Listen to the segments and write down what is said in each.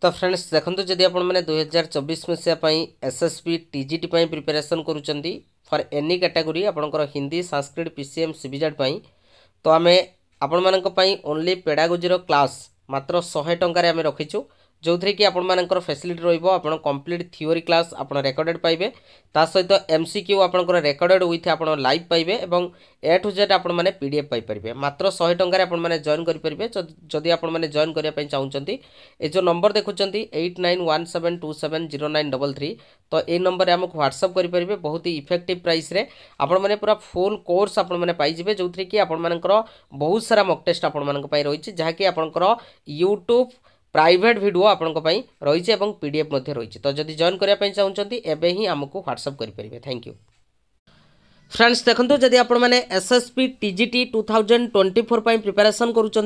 तो फ्रेंड्स देखो जदि आपण मैंने 2024 मसीहा एसएसपी टीजीटी प्रिपेरेसन करुँच फॉर एनी कैटेगोरी आपंकर हिंदी संस्कृत पीसीएम सीबीजेड तो आम आपण मानी ओनली पेडागोजी क्लास मात्र 100 टंकार आम रखीचु जो थी कि आपर फैसिलिटी रहा कंप्लीट थियोरी क्लास आप रेकर्डेड पाइबे ता सहित एमसीक्यू आपंकर रेकर्डेड विथ आप लाइव पाइबे और ए टू जेड आपण मैंने पीडीएफ पाइपर मात्र 100 टंकार आपने जॉइन करेंगे जदि आपने जॉइन करने चाहते ये जो नंबर देखुं 8917270933 तो ये नंबर आमको व्हाट्सअप करेंगे बहुत ही इफेक्टिव प्राइस रे आपण मैंने पूरा फुल कोर्स आपण मैंने पाइबे जो थी कि आपर बहुत सारा मॉक टेस्ट आपण रही जहाँकि आपंकर यूट्यूब प्राइवेट वीडियो आपण रही है पीडीएफ रही तो जदि जॉइन करने चाहते एवं ही आमको व्हाट्सअप करेंगे। थैंक यू फ्रेंड्स देखो जदि आपण मैंने एसएसपी टीजीटी 2024 प्रिपेरेसन करुँच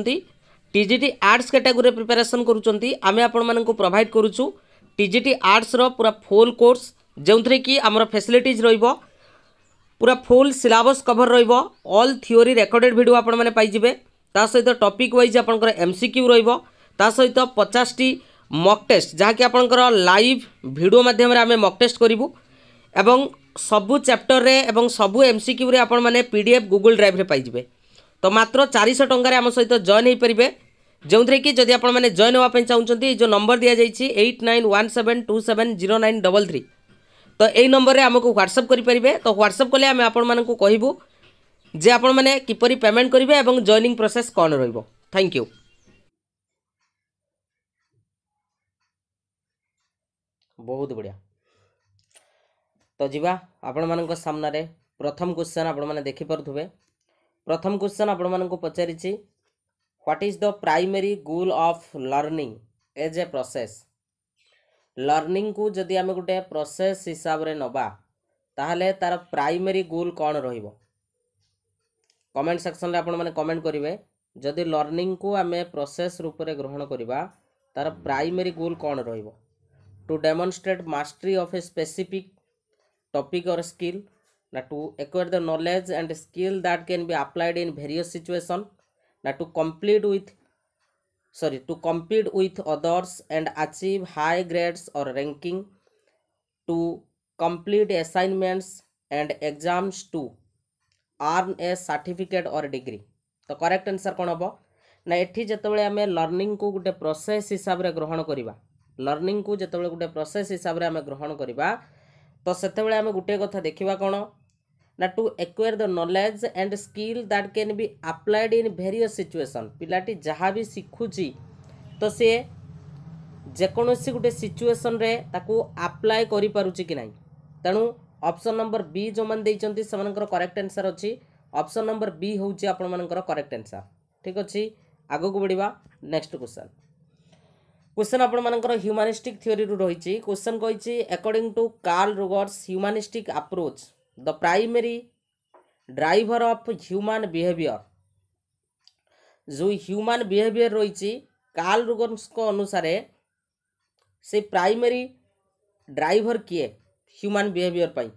टीजीटी आर्ट्स कैटेगोरी प्रिपेरेसन करुँच आम आपण प्रोवाइड करुचु टीजीटी आर्ट्स रो पूरा फुल कोर्स जो थी कि आमर फैसिलिटीज रहिबो पूरा फुल सिलेबस कवर रहिबो ऑल थियोरी रेकॉर्डेड वीडियो आपण मैंने पाइबे ता सहित टॉपिक वाइज आपनकर एमसीक्यू रहिबो ता सहित 50 टी मॉक टेस्ट जहाँकि आपनकर लाइव वीडियो माध्यम आम मॉक टेस्ट करूँ एवं सबू चैप्टर रे एवं सबू एमसीक्यू रे आपण माने पीडीएफ गूगल ड्राइव रे पाइबे तो मात्र 400 टंकार आम सहित जॉइन हो पारे जो थी कि जदि आपण मैंने जॉइन होगा चाहते जो नंबर दि जाइए 8917270933 तो यही नंबर रे आमको व्हाट्सअप करेंगे तो व्हाट्सअप कले आम आपण कहूँ जे आपण मैंने किपरि पेमेंट करेंगे और जॉइनिंग प्रोसेस कौन रहिबो। Thank you. बहुत बढ़िया तो जीवा आपण मानक सामने प्रथम क्वेश्चन आपण माने देखि परथुबे। प्रथम क्वेश्चन आपण मानक पचारिछि what is the primary goal of learning as a process. Learning को जदि आम गोटे प्रोसेस हिसाब रे नबा ताहले तार प्राइमरी गोल कौन रहिबो कमेंट सेक्शन रे आपण माने कमेंट करिवे जदि लर्निंग को आम प्रोसेस रूप रे ग्रहण करिबा तार प्राइमरी गोल कौन रहिबो to demonstrate mastery of a specific topic or skill na to acquire the knowledge and skill that can be applied in various situation na to compete with others and achieve high grades or ranking to complete assignments and exams to earn a certificate or degree। तो correct answer कौन हम ना एठी जतबेले आमे learning को गोटे process हिसाब रे ग्रहण करिबा लर्निंग को जतबेले गोटे प्रोसेस हिसाब रे आमे ग्रहण करिबा तो सेतेबेले आमे गुटे कथा देखिबा कोन ना to acquire the knowledge and skill that can be applied in various situation पिलाटी जहाँ भी शिखुची तो से जेकोसी गोटे सिचुएशन रे ताकू अप्लाई करि पारुची कि नाही तेणु ऑप्शन नंबर बी जो मन देइचंती समनकर करेक्ट आंसर अछि ऑप्शन नंबर बी होउची आपण मनकर करेक्ट आंसर। ठीक अछि आगो को बढ़िबा नेक्स्ट क्वेश्चन आपण मानकर ह्यूमनिस्टिक थ्योरी रु रही क्वेश्चन कही according to Carl Rogers humanistic approach the primary driver of human behaviour जो ह्यूमन बिहेवियर रही कार्ल रोगर्स को अनुसार से प्राइमरी ड्राइवर किए ह्यूमन बिहेवियर पाई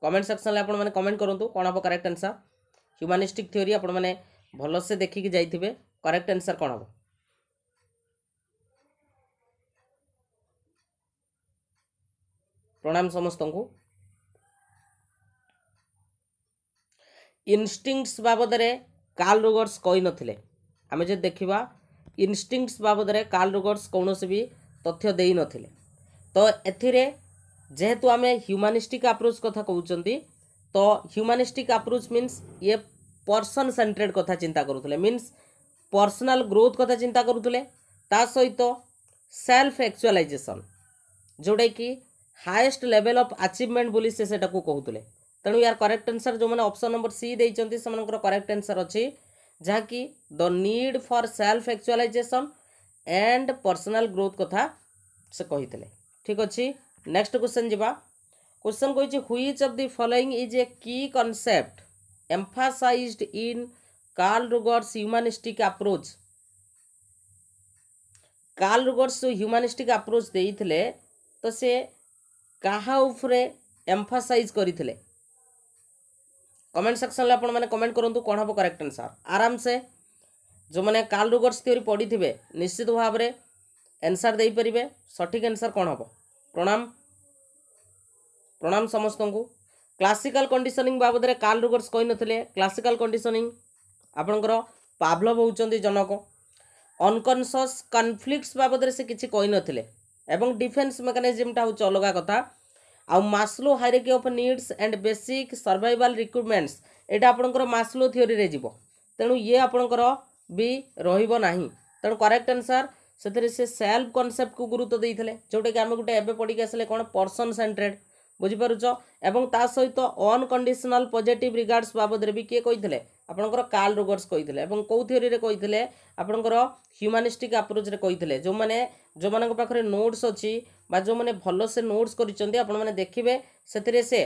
कमेंट सेक्शन में आपण माने कमेंट करंतु कोन हम करेक्ट आंसर ह्यूमनिस्टिक थ्योरी आपण माने भल से देखिक जाइथिबे करेक्ट आंसर कोन हम प्रणाम समस्त को इनस्टिंक्ट्स बाबद रे कार्ल रोगर्स कही नथिले आमे जे देखिबा इनस्टिंक्ट्स बाबद रे कार्ल रोगर्स कौनसी भी तथ्य देई नथिले तो एथिरे जेहेतु आमे ह्यूमनिस्टिक अप्रोच कथा कहउचंती तो ह्यूमनिस्टिक अप्रोच मीन्स ये पर्सन सेंट्रेड कथा चिंता करूथले मीन्स पर्सनल ग्रोथ कथा चिंता करूथले ता सहित सेल्फ एक्चुअलाइजेशन जोडे कि हाईएस्ट लेवल ऑफ अचीवमेंट बोली से सेटा को कहउतले तेणु यार करेक्ट आंसर जो माने ऑप्शन नंबर सी देइचंती समनकर करेक्ट आंसर अछि जहा कि the need for self actualization and personal growth कथा से कहितले। ठीक अछि नेक्स्ट क्वेश्चन जिबा क्वेश्चन कहिछि which of the following is a key concept emphasized in Carl Rogers humanistic approach. Carl Rogers जो ह्यूमनिस्टिक अप्रोच देइथिले तो से कहा उपरे एम्फसाइज करथिले कमेंट सेक्शन में आपने कमेंट करंतु कौन हम करेक्ट आंसर आराम से जो मैंने कार्ल रोगर्स थ्योरी पढ़ी थे निश्चित भाव में आंसर दे परिबे सठिक आंसर कौन हम प्रणाम प्रणाम समस्त को क्लासिकल कंडीशनिंग बाबद रे कार्ल रुगर्स कही नथिले क्लासिकल कंडीशनिंग आपनकर पावलोव होउचंदी जनक अनकॉन्शियस कॉन्फ्लिक्ट्स बाबद रे से किछि कही नथिले एवं डिफेंस मेकानिज्म टा होउच अलगा कथा आ Maslow hierarchy of needs and basic survival requirements एटा आपनकर मास्लो थ्योरी रे जीवो तेणु ये आपनकर भी रहिबो नाही तेणु करेक्ट आंसर से सेल्फ कॉन्सेप्ट को गुरुत्व देइथिले जोटा कि आमे गुटे एबे पढी के आसले कोन पर्सन सेंटर्ड बुझिपारुच एवं ता सहित अनकंडीशनल पॉजिटिव रिगार्ड्स बाबद रे भी किए कहिथिले आपनकर कार्ल रुगर्स कहिथिले एवं को थ्योरी रे कहिथिले आपनकर ह्यूमनिस्टिक अप्रोच रे कहिथिले जो माने पाखरे नोट्स अछि बा जो माने भलो से नोट्स करिसंती आपण माने देखिबे सेतिरे से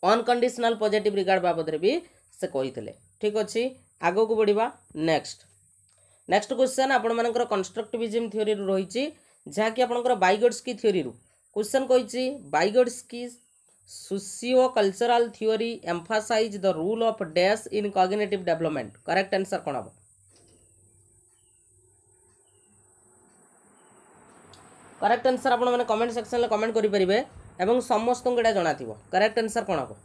अनकंडीशनल पॉजिटिव रिगार्ड बाबद रे भी से कहिथिले ठीक अछि आगो को बढ़िबा नेक्स्ट क्वेश्चन आपण मानकर कंस्ट्रक्टिविज्म थ्योरी रु रहिछि जहा कि आपनकर बाइगोट्स्की थ्योरी रु क्वेश्चन कहिछि Vygotsky socio cultural theory emphasize the role of dash in cognitive development correct answer कोन हबो करेक्ट आंसर आपण माने कमेंट सेक्शन ले कमेंट करि परिबे एवं समस्त को एटा जणा थिबो करेक्ट आंसर कोन हबो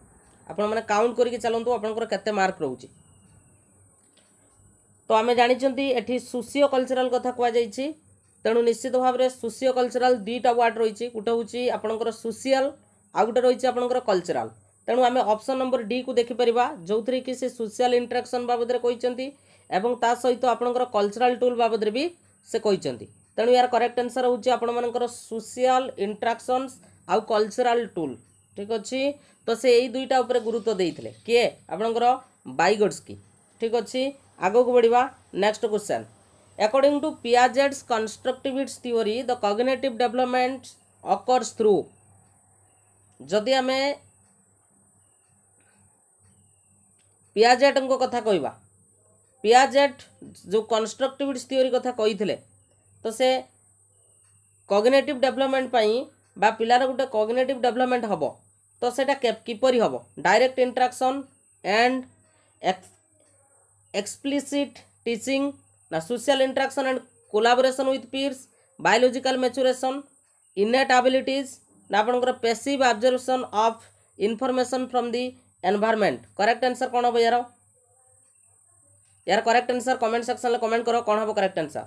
आपण माने काउंट करिके चलंतु आपनकर केते मार्क रहउछि तो आमे जानि चंती एठी सोशियो कल्चरल कथा कुआ जाइछि तेणु निश्चित भाव में सोशियो कल्चरल दुईटा वार्ड रही गोटे हूँ आपंकर सोशियल आ गोटे रही आपंकर कल्चरल तेणु आम ऑप्शन नंबर डी को देखिपर जो थी कि से सोशियल इंटरेक्शन बाबद कहते एवं ता सहित आपंकर कल्चरल टूल बाबद भी से कहते तेणु यार करेक्ट आंसर हूँ आपंकर सोशियल इंटरेक्शंस आउ कल्चरल टूल ठीक अच्छे तो से यही दुईटा उपर गुरुत्व देते किए आपंकर बाइगोट्स्की ठीक अच्छे आगो को बढ़िया next question According to Piaget's constructivist theory, the cognitive development occurs through जदि आमे पियाजेट को कथा कहवा पियाजेट जो कंस्ट्रक्टिविस्ट थ्योरी कथा कही तो से कॉग्निटिव डेवलपमेंट पाई बा पिलार गोटे कॉग्निटिव डेवलपमेंट हम तो सेटा किपरि हम direct interaction and explicit teaching ना social interaction and collaboration with peers biological maturation innate abilities ना आपनकर passive observation of information from the environment correct answer कौन हम यार करेक्ट आंसर कमेंट सेक्शन में कमेंट करो कौन हम करेक्ट आंसर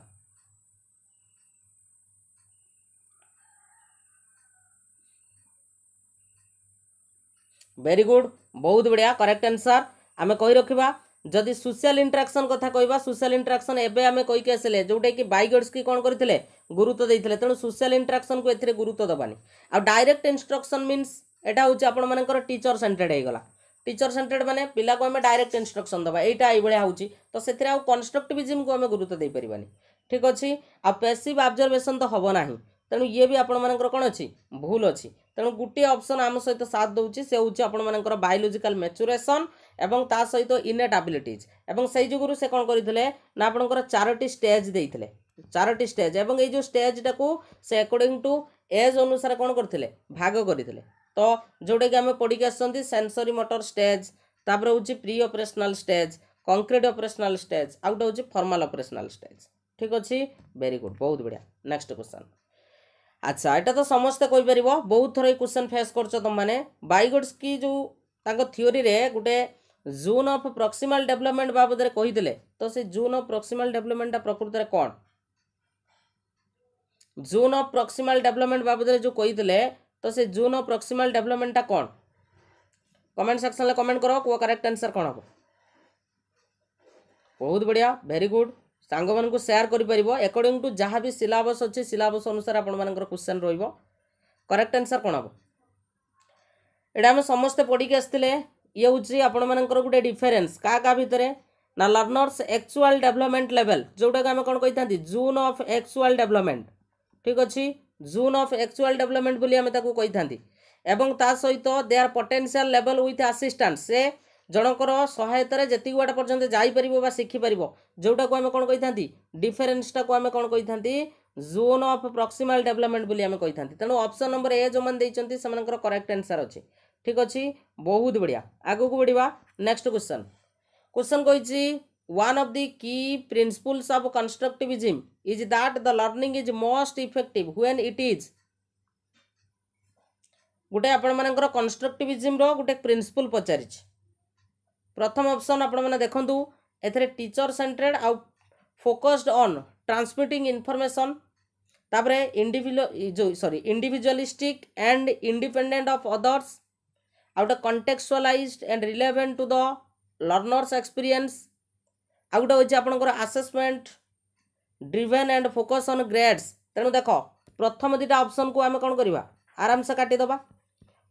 वेरी गुड बहुत बढ़िया करेक्ट आंसर आमे कहि रखिबा जदि सोशल इंटरेक्शन कथा कहवा सोशल इंटरेक्शन एबे आमे कहि के आसले जोटा कि बाइगोट्स्की कोन करथिले गुरुत्व देथिले तेणु सोशल इंटरेक्शन को एथिरे गुरुत्व दबानी आ डायरेक्ट इंस्ट्रक्शन मीन्स एटा होची आपण मानकर टीचर सेंटर्ड हे गला टीचर सेंटर्ड माने पिला को हमें डायरेक्ट इंस्ट्रक्शन दबा एटा एई बळे होची तो सेथिरे आ कंस्ट्रक्टिविज्म को हमें गुरुत्व दे परिबानी ठीक अछि आ पैसिव ऑब्जर्वेशन तो हबो नाही तेणु ये भी आपण मानकर कोन अछि भूल अछि तेणु गोटे ऑप्शन आम सहित साथ दउची से होची आपण मानकर बायोलॉजिकल मैच्योरेशन एवं ता सहित इनेट एबिलिटीज एवं सेई जुगुरु से कोन करिथिले ना आपणकर चारोटी स्टेज देइथिले चारोटी स्टेज एवं ए जो स्टेज टाको से अकॉर्डिंग टू एज अनुसार कोन करथिले भाग करथिले तो जोटे कि आम पढ़ी के आसछंती सेंसरी मोटर स्टेज तापर होची pre operational stage concrete operational stage out होची फॉर्मल ऑपरेशनल स्टेज ठीक अछि वेरी गुड बहुत बढ़िया नेक्स्ट क्वेश्चन अच्छा एटा तो समस्ते कहि परिबो बहुत थोर क्वेश्चन फेस करछो तुम माने बाइगोट्स्की जो ताको थ्योरी रे गुटे जोन ऑफ प्रॉक्सिमल डेवलपमेंट बाबद रे कहिदिले तो से जोन ऑफ प्रॉक्सिमल डेवलपमेंट प्रकृत रे कोन जोन ऑफ प्रॉक्सिमल डेवलपमेंट बाबद रे जो कहिदिले तो से zone of proximal development cone comment section ले कमेंट करो को करेक्ट आंसर कोन हो बहुत बढ़िया वेरी गुड सांग मान को शेयर करि परिबो अकॉर्डिंग टू जहाँ भी सिलेबस अच्छे सिलेबस अनुसार आपण मानकर क्वेश्चन रहिबो करेक्ट आंसर कोन हो एडा हम समस्त पढ़ी के आस्तिले ये हूँ आपण मानकर गोटे डिफरेन्स का भितर ना लर्नर्स एक्चुअल डेवलपमेंट लेवल जोटा कि आम कौन कही जोन ऑफ एक्चुअल डेवलपमेंट ठीक अच्छे जोन ऑफ एक्चुअल डेवलपमेंट बोली आम कही था एवं ता सहित their potential level with assistance से जनकर सहायतार जी वाट पर्यंत जापर शिखिपर जोटा को आम कौन कही था डिफरेन्सटा को आम कौन कही था जोन ऑफ प्रॉक्सिमल डेवलपमेंट बोली आम कही था तेणु ऑप्शन नंबर ए जो मैंने देते करेक्ट आंसर अच्छे ठीक अच्छे बहुत बढ़िया आगो को बढ़िया नेक्स्ट क्वेश्चन क्वेश्चन कही one of the key principles of constructivism is that the learning is most effective when it is गोटे आपण मानकर कंस्ट्रक्टिविज्म रो गोटे प्रिंसिपल पचारि प्रथम ऑप्शन आपण माने देखंतु एथरे टीचर सेंटर्ड आउ फोकस्ड ऑन ट्रांसमिटिंग इन्फॉर्मेशन तापरे individualistic and independent of others आउट contextualized and relevant to the learners experience आउट होची आपनकर assessment driven and focus on grades तेणु देख प्रथम दुटा ऑप्शन को आम कौन करवा आराम से काटिदबा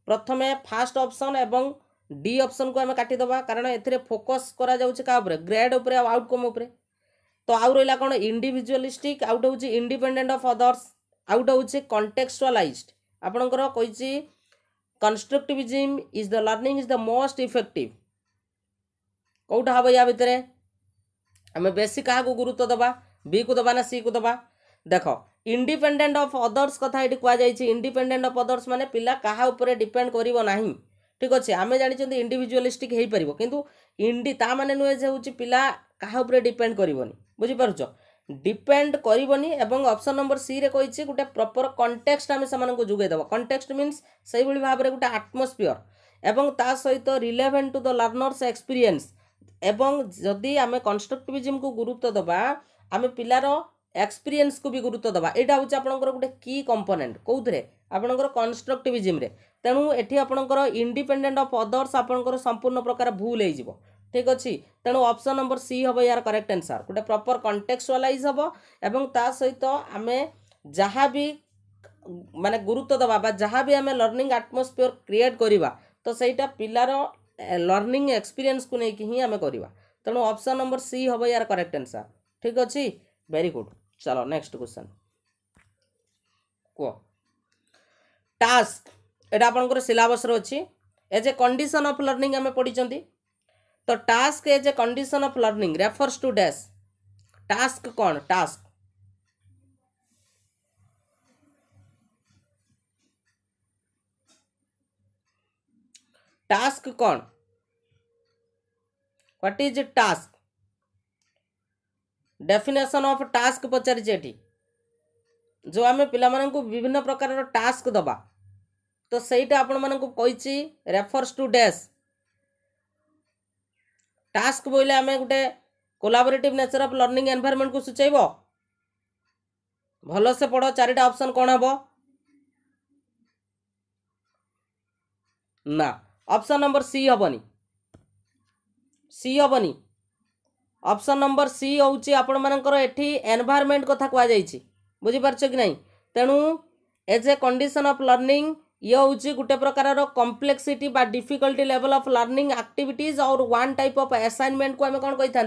प्रथमे फास्ट ऑप्शन एवं डी ऑप्शन को आम काटिदबा कारण एथिरे फोकस करा जाउछि का ऊपर ग्रेड ऊपर आउटकम ऊपर तो आउ रहिला कोन इंडिविजुअलिस्टिक आउट होछि इंडिपेंडेंट ऑफ अदर्स आउट होछि कॉन्टेक्चुअलाइज्ड आपनकर कहिछि constructivism is the learning is the most effective कोउटा हबो या भितरे आम बेसी क्या गुरुत्व दबा बी को दबा ना सी को दबा देख इंडिपेंडेंट ऑफ अदर्स कथा ये कहुई इंडिपेंडेंट ऑफ अदर्स माने पिला कहा ऊपर डिपेंड करिवो नाही ठीक अच्छे आम जानी इंडिविजुअलिस्टिक हो पार किंतु इंडी ता माने नुहे जे होची पिला कहा ऊपर डिपेंड करिवोनी बुझी पारुछ डिपेंड करिवोनी एवं ऑप्शन नंबर सी रे कहिछि गुटे प्रॉपर कॉन्टेक्स्ट आमे समान को जुगे देबो कॉन्टेक्स्ट मींस सही भली भाव रे गुटे एटमॉस्फियर एवं ता सहित relevant to the learners experience एवं जदि आमे कंस्ट्रक्टिविज्म को गुरुत्व दबा आमे पिलार एक्सपीरियंस को भी गुरुत्व दबा एटा होची आपनकर गुटे की कंपोनेंट कोउथरे आपनकर कंस्ट्रक्टिविज्म रे तेणु एठी आपनकर इंडिपेंडेंट ऑफ अदर्स आपनकर संपूर्ण प्रकार भूल हो जिवो ठीक अच्छी तेणु ऑप्शन नंबर सी हम यार करेक्ट आंसर गोटे प्रॉपर कॉन्टेक्चुअलाइज हम एवं ता सहित आमे जहाँ भी माने गुरुत्व दबा बा जहाँ भी आमे लर्निंग एटमॉस्फियर क्रिएट करिवा तो सेटा पिलार लर्निंग एक्सपीरियंस को लेकिन ही आमे करिवा तेणु ऑप्शन नंबर सी हम यार करेक्ट आंसर ठीक अच्छी वेरी गुड चलो नेक्स्ट क्वेश्चन को टास्क एटा आपनकर सिलेबस रो अछि as a condition of learning आमे पढिचंती तो task as a condition of learning refers to dash task कौन टास्क कौन what is task definition of task पचारि जो आम पिला को विभिन्न प्रकार टास्क दबा तो सहीटा आपण मानक कही रेफर्स टू डैश टास्क बोले आम गोटे collaborative nature of learning environment को सूचेब भल से पढ़ चारिटा ऑप्शन कौन हम ना ऑप्शन नंबर सी हेनी ऑप्शन नंबर सी हूँ आपण मानकर एठी एनवायरनमेंट कथा कह जाइए बुझीपारछ कि नहीं तेणु as a condition of learning ये हूँ गोटे प्रकार कम्प्लेक्सिटी बा difficulty level of learning activities और वन टाइप ऑफ असाइनमेंट को आम कौन कही था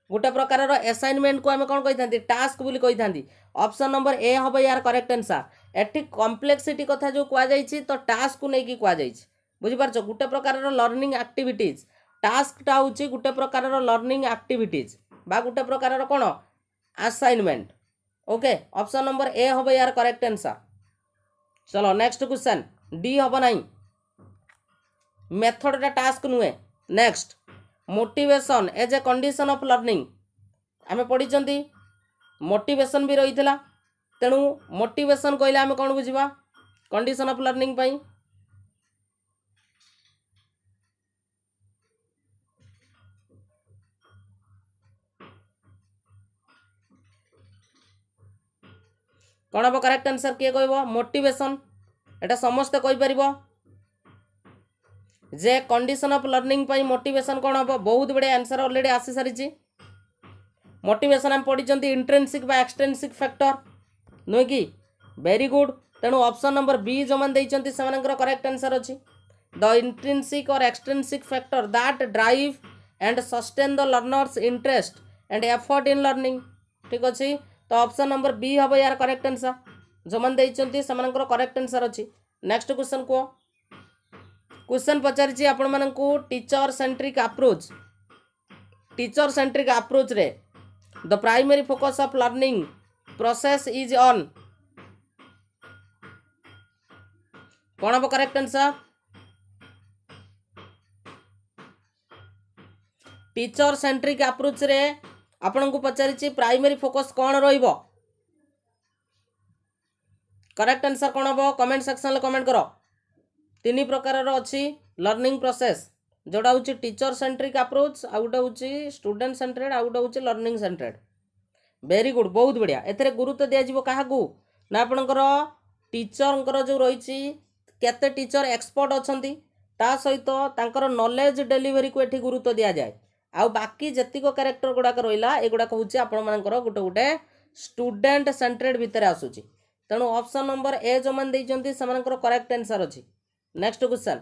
गोटे प्रकार असाइनमेंट को आम कौन कही था टास्क बोली कही था ऑप्शन नंबर ए हम यार करेक्ट आंसर एठी कम्प्लेक्सिटी कथा जो कहुई तो टास्क को लेकिन कहुई बुझीपारछ गोटे प्रकार लर्निंग एक्टिविटीज टास्कटा हूँ गोटे प्रकार लर्निंग एक्टिविटीज बा गोटे प्रकार कौन assignment okay option number A हम यार करेक्ट आंसर चलो नेक्स्ट क्वेश्चन डी हम ना मेथडटा टास्क नुहे next motivation as a condition of learning आम पढ़ी मोटिवेशन भी रही है तेणु मोटिवेशन कहले आम कौन बुझा कंडीशन ऑफ लर्निंग पाई कौन हम करेक्ट आंसर किए कह मोटिवेशन एटा समस्ते कहीपर जे कंडीशन ऑफ लर्निंग पाई मोटिवेशन कौन हम बहुत बड़े आंसर ऑलरेडी आसी सारी मोटिवेशन आम पढ़ी इंट्रेंसिक बा एक्सट्रेंसिक फैक्टर नुहे कि वेरी गुड तेणु ऑप्शन नंबर बी जो मैंने से करेक्ट आंसर अच्छी द इंट्रेंसिक और extrinsic factor that drive and sustain the learners interest and effort in learning ठीक अच्छे तो ऑप्शन नंबर बी हम यार करेक्ट आंसर जो मैंने से करेक्ट आंसर अच्छी नेक्स्ट क्वेश्चन को क्वेश्चन पचारि आपण मानकू टीचर सेंट्रिक अप्रोच रे the primary focus of learning process is on कौन हम correct answer teacher centric approach रे आपन को पचारिछि प्राइमरी फोकस कौन रहिबो करेक्ट आंसर कौन हम कमेंट सेक्शन कमेंट करो तीन प्रकार अच्छी लर्निंग प्रोसेस जोड़ा हूँ टीचर सेंट्रिक अप्रोच आउ गोटे हूँ स्टूडेंट सेंट्रेड आउ गोटे हूँ लर्निंग सेंट्रेड वेरी गुड बहुत बढ़िया एथे गुरुत्व दिज्व क्या ना आपणकर टीचर जो रही केते टीचर एक्सपर्ट अच्छा ता सहित तांकर नॉलेज डेलीवरी को एठी गुरुत्व दि जाए आउ बाकी जतिक कैरेक्टर गुड़ाक रहा एगुड़ाक हूँ आपंकर गोटे गोटे स्टूडेंट सेंट्रेड भितर आसूची तेणु ऑप्शन नंबर ए जो मैंने से करेक्ट आंसर अच्छी नेक्स्ट क्वेश्चन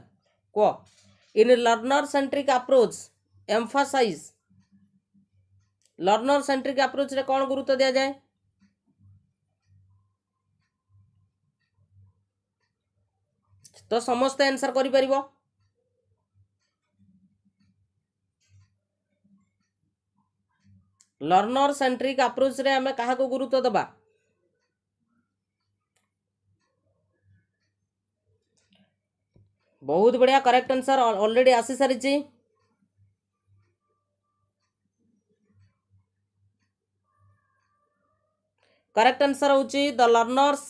कह in learner centric approach emphasize learner centric approach रे कौन गुरुत्व दिया जाए तो समस्त आंसर करि परिबो लर्नर सेंट्रिक अप्रोच रे हमें कहा को गुरुत्व दबा बहुत बढ़िया करेक्ट आंसर ऑलरेडी आसी सारी करेक्ट आंसर होची the learners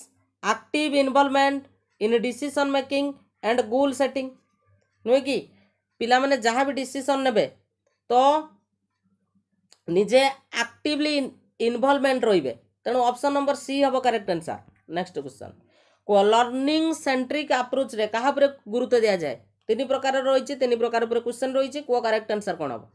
active involvement in decision making and goal setting नुहे कि पिला माने जहाँ भी डिसीजन नेबे तो निजे एक्टिवली इन्वॉल्वमेंट रहिबे तेणु ऑप्शन नंबर सी हम करेक्ट आंसर नेक्स्ट क्वेश्चन को लर्निंग सेंट्रिक अप्रोच रे कहा पर गुरुत्व दिया जाए तीन प्रकार रही तीन प्रकार पर क्वेश्चन रही को करेक्ट आंसर कौन हम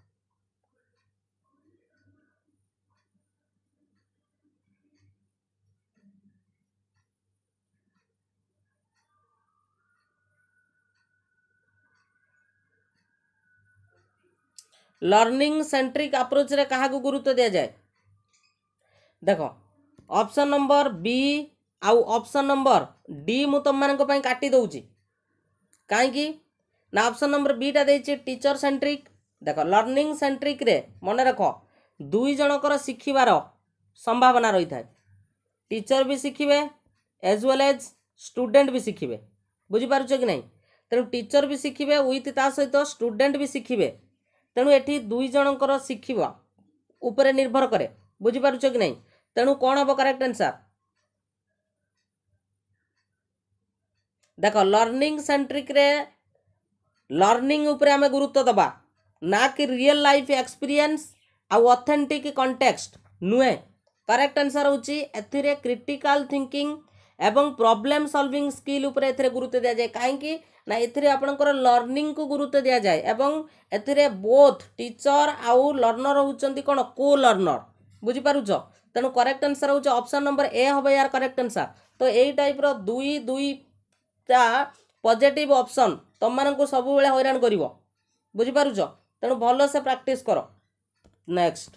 लर्निंग सेंट्रिक अप्रोच रे कहा को गुरुत्व दिया जाए देखो ऑप्शन नंबर बी आउ ऑप्शन नंबर डी मु तुम मान काटी दउची कहीं ना ऑप्शन नंबर बी टा देछि टीचर सेंट्रिक देखो लर्निंग सेंट्रिक रे मन रख दुई जनकर शिखिबार संभावना रही था टीचर भी शिखिबे एज वेल एज स्टूडेंट भी शिखिबे बुझी पारुछ कि नहीं तेणु टीचर भी शिखिबे विथ ता सहित स्टूडेंट भी शिखिबे तेणु एठी दुई जनकर शिखिबा उपरे निर्भर करे बुझी पारुछ कि नहीं तेणु कौन हम करेक्ट आंसर देख लर्निंग सेंट्रिक रे लर्निंग उपरे हमें गुरुत्व दबा ना कि रियल लाइफ एक्सपीरियंस आउ ऑथेंटिक कॉन्टेक्स्ट नुहे करेक्ट आंसर होची एथिरे क्रिटिकल थिंकिंग एवं प्रॉब्लम सॉल्विंग स्किल उपरे एथिरे गुरुत्व दिया जाए काहेकि ना एथिरे आपनकर लर्निंग को गुरुत्व दिया जाए एवं एथिरे बोथ टीचर आउ लर्नर होचंती कोन को लर्नर बुझी पारुछ तेणु करेक्ट आंसर होची ऑप्शन नंबर ए हबे यार करेक्ट आंसर तो एई टाइप रो दुई दुई ता पॉजिटिव ऑप्शन तुम मानक सब बेले हैरान कर बुझी पारुछ तेणु भल से प्रैक्टिस कर नेक्स्ट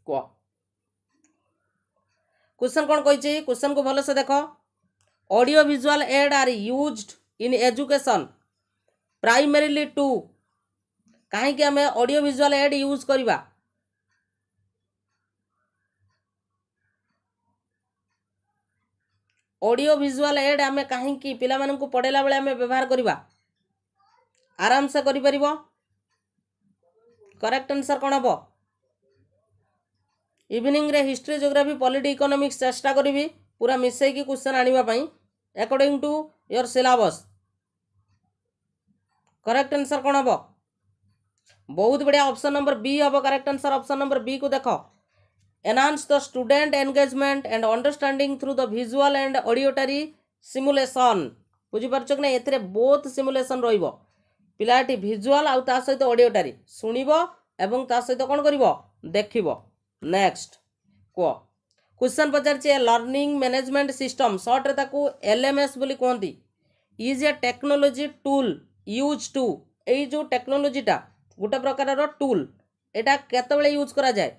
कह क्वेश्चन कौन कही क्वेश्चन को भल से देख audio visual aid are used in education primarily to कहीं आम ऑडियो विजुअल एड यूज करवा ऑडियो विजुअल एड आम कहीं पिला मानकु पढ़ेला बेले आम व्यवहार करवा आराम से करि परिबो करेक्ट आंसर कौन हम इवनिंग रे हिस्ट्री ज्योग्राफी पॉलिटी इकोनॉमिक्स चेष्टा करी पूरा मिसेकी क्वेश्चन आने according to your syllabus correct answer कौन हम बहुत बढ़िया ऑप्शन नंबर बी हम correct answer option number B को देख enhance the student engagement and understanding through the visual and auditory simulation बुझीपार कि नहीं एथिरे बोथ सिमुलेशन रहिबो पिलाटी विजुअल आउ ता सहित ऑडियोटरी सुनिबो एवं ता सहित कोन करिवो देखिबो नेक्स्ट को क्वेश्चन पचार लर्निंग मैनेजमेंट सिस्टम शॉर्ट रे ताकू एलएमएस बोली कहती is a technology tool use to a जो टेक्नोलॉजीटा गोटे प्रकार टूल एटा केतबेले यूज करा जाए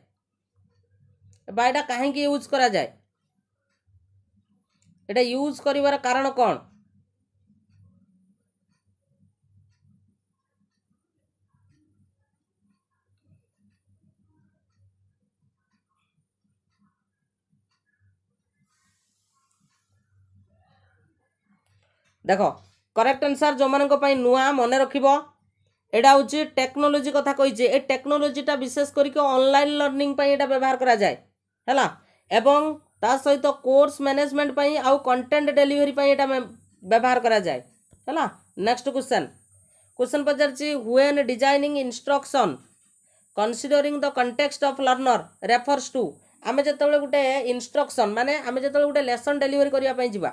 बा एटा काहे यूज करा जाए एटा यूज करिवार कारण कौन देख करेक्ट आंसर जो मान नुआ मन रखिबो एटा हूँ टेक्नोलोजी कथा कही ए टेक्नोलोजीटा विशेष करके ऑनलाइन लर्निंग पे एटा व्यवहार करा जाए हैला एवं ता सहित कोर्स मैनेजमेंट पई आउ कंटेंट डिलीवरी पई एटा व्यवहार करा जाए हैला। नेक्स्ट क्वेश्चन क्वेश्चन पचारछि when designing instruction considering the context of learner refers to आमे जेतेबेले गुटे इंस्ट्रक्शन माने आमे जेतेबेले गुटे लेसन डिलीवरी करिया पई जिबा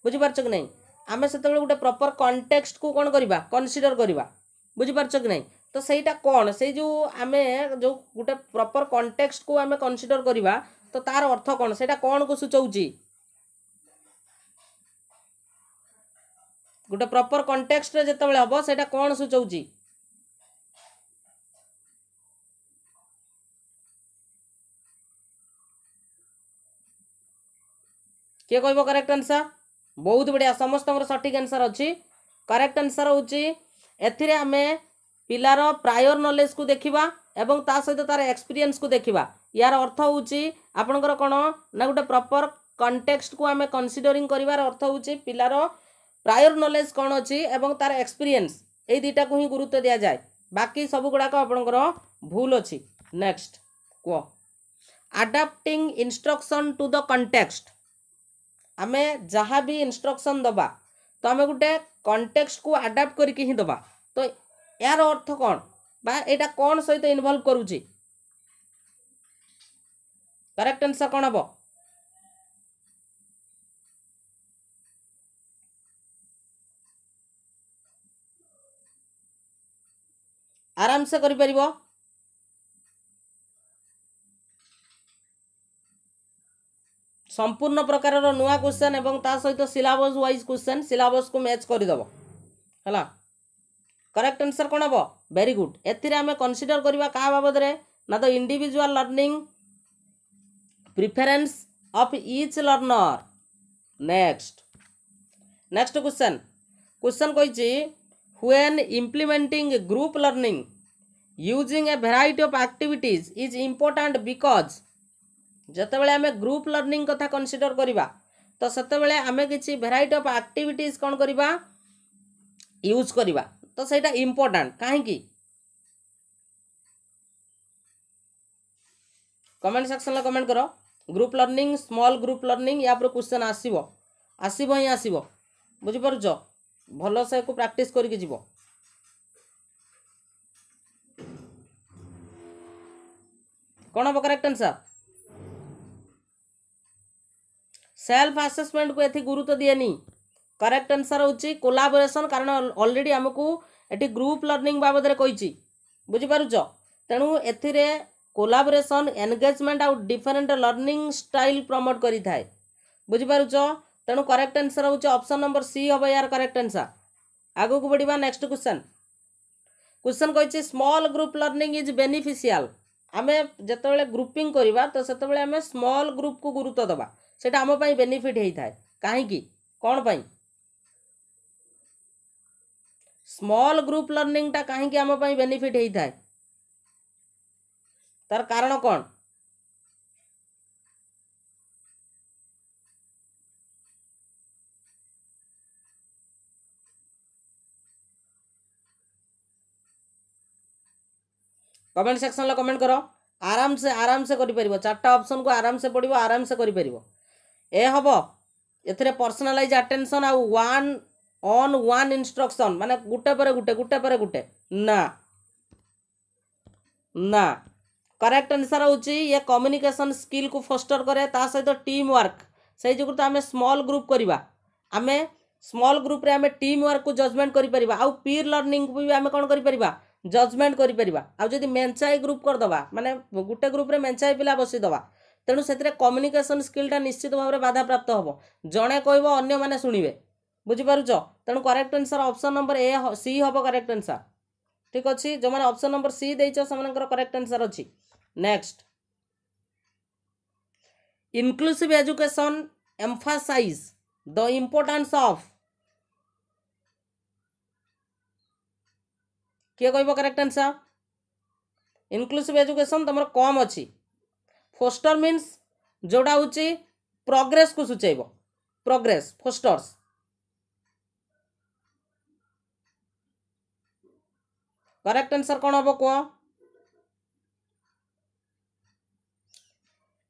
बुझि पारछ कि नहीं आमे सेतेबेले गुटे प्रॉपर कंटेक्स्ट को कोन करिबा कंसीडर करिबा बुझी पारछ कि नहीं तो सहीटा कौन से जो आमे जो गोटे प्रॉपर कॉन्टेक्स्ट को आमे कंसीडर करिबा तो तार अर्थ कौन सेटा कौन को सूचौची गोटे प्रॉपर कॉन्टेक्स्ट रे जेतेबेले हबो सेटा कौन सूचौची किए कहबो करेक्ट आंसर बहुत बढ़िया समस्त सठिक आंसर अच्छी करेक्ट आंसर होची एथिरे आमे पिलार प्रायर नॉलेज को देखिबा एवं ता सहित तार एक्सपीरियंस को देखिबा यार अर्थ होची आपनकर कोन ना गोटे प्रॉपर कॉन्टेक्स्ट को आमे कंसीडरिंग करिवार अर्थ होची पिलार प्रायर नॉलेज कोन अछि एवं तार एक्सपीरियंस ए दुटा को ही गुरुत्व दिया जाए बाकी सब गुडा को आपनकर भूल अछि। नेक्स्ट को adopting instruction to the context आमे जहाँ भी इंस्ट्रक्शन दबा तो आमे गोटे कॉन्टेक्स्ट को अडॉप्ट करके ही दबा तो यार अर्थ कौन बा एटा कौन सहित इन्वॉल्व करूची करेक्ट आंसर कौन हम आराम से करि परिबो संपूर्ण प्रकार नुआ क्वेश्चन एवं ता सहित सिलेबस वाइज क्वेश्चन सिलेबस को मैच कर दबो हला करेक्ट आंसर कौन हम वेरी गुड एथिरे आमे कंसीडर करबा का बाबद रे ना the individual learning preference of each learner. Next next question question कहिछि when implementing group learning using a variety of activities is important because जतेबेले आमे ग्रुप लर्निंग कथा कंसीडर करिबा तो सेतेबेले आमे किछि वेराइटी ऑफ एक्टिविटीज कोन करिबा यूज करिबा तो सेटा इम्पोर्टेंट काहे की कमेंट सेक्शन में कमेंट करो group learning small group learning या पर क्वेश्चन आसीबो आसीबो ही आसीबो बुझी पारुछ भलो से को प्रैक्टिस करके जीवो कौन हम करेक्ट आंसर सेल्फ असेसमेंट को एथि गुरुत्व दिएनी करेक्ट आंसर होची कोलाबोरेशन कारण ऑलरेडी हमकू एटी ग्रुप लर्निंग बाबद रे कहिची बुझी पारुछ तेणु एथिरे कोलाबोरेशन एंगेजमेंट आउ डिफरेंट लर्निंग स्टाइल प्रमोट करी थाए बुझी पारुछ तेणु करेक्ट आंसर होची ऑप्शन नंबर सी हम यार करेक्ट आंसर आगो को बढ़िबा नेक्स्ट क्वेश्चन क्वेश्चन कहिची small group learning is beneficial आमे जतबेले ग्रुपिंग करिबा तो सेतबेले आमे स्मॉल ग्रुप को गुरुत्व दबा सेटा हम पई बेनिफिट हेई थाए काहे की कोन पई स्मॉल ग्रुप लर्निंग टा काहे की हम पई बेनिफिट हेई थाए तार कारण कौन कमेंट सेक्शन में कमेंट करो आराम से करि परिबो चारटा ऑप्शन को आराम से पढ़िबो आराम से करि परिबो ए हबो एथरे पर्सनलाइज अटेंशन आ वन ऑन वन इंस्ट्रक्शन माने गुटे पर गुटे ना ना करेक्ट आंसर होची ये कम्युनिकेशन स्किल को फोस्टर करे ता सहित टीम वर्क से जो तो आमे स्मॉल ग्रुप करिबा आमे स्मॉल ग्रुप रे आमे टीम वर्क को जजमेंट करि परिबा आ पीर लर्निंग को भी आमे कोन करि परिबा जजमेंट करि परिबा आ जदी मेंचाई ग्रुप कर दबा माने गुटे ग्रुप रे मेंचाई पिला बसी दबा तेणु से कम्युनिकेशन स्किलटा निश्चित भाव में बाधा प्राप्त हम जड़े कहब अन्य मैंने शुणे बुझीपारुच तेणु correct answer option number A C हम करेक्ट आंसर ठीक अच्छे जो मैंने ऑप्शन नंबर सी देच से करेक्ट आंसर अच्छी। Next inclusive education emphasise the importance of किए कहब करेक्ट आंसर इनक्लूसिव एजुकेशन तुम कम अच्छी फोस्टर मीन्स जोड़ा हूँ प्रोग्रेस को सूचेब प्रोग्रेस फोस्टर्स करेक्ट आंसर कौन हम कह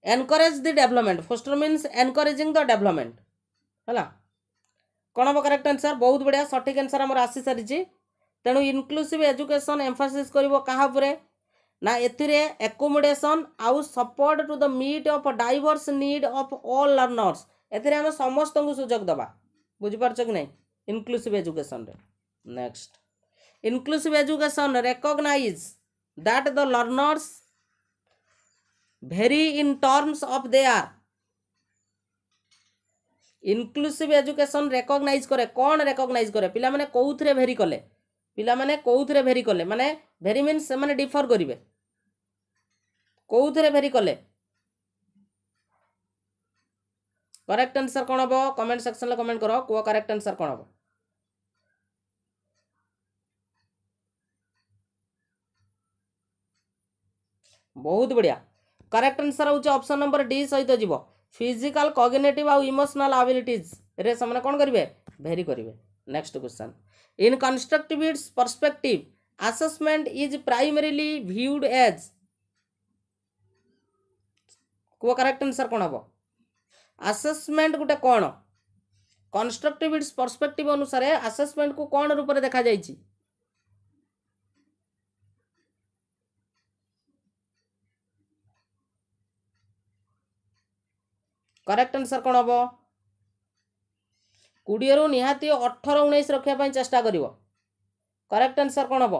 encourage the development foster means encouraging the development है कौन हम करेक्ट आंसर बहुत बढ़िया सठिक आंसर आम आसी सारी तेणु इनक्लूसिव एजुकेशन एम्फासिस करिवो कहा उपरे ना एथिरे एकोमोडेशन आउ support to the meet of diverse need of all learners एथिरे हम समस्त को सुजोग दबा बुझी पारछ कि नहीं इनक्लूसिव एजुकेशन रे next inclusive education recognise that the learners vary in terms of their inclusive education recognise करे कौन रिकॉग्नाइज करे पिला माने कोउथरे भेरी कले पिला माने कोउथरे भेरी कले माने भेरी मीन्स माने डिफर करिवे कोउथरे भेरी कले करेक्ट आंसर कौन हम कमेंट सेक्शन में कमेंट करो को करेक्ट आंसर कौन हम बहुत बढ़िया करेक्ट आंसर होचे ऑप्शन नंबर डी सहित जीव फिजिकल कॉग्निटिव और इमोशनल एबिलिटीज रे समने कौन करिवे भेरी करिवे next question in constructivist perspective assessment is primarily viewed as को करेक्ट आंसर कौन हम असेसमेंट गोटे कौन कंस्ट्रक्टिविस्ट पर्सपेक्टिव अनुसार असेसमेंट को कौन रूप में देखा जाइछि करेक्ट आंसर कौन हम 20 रु निहाती 18-19 रखा चेष्टा कर करेक्ट आंसर कौन हम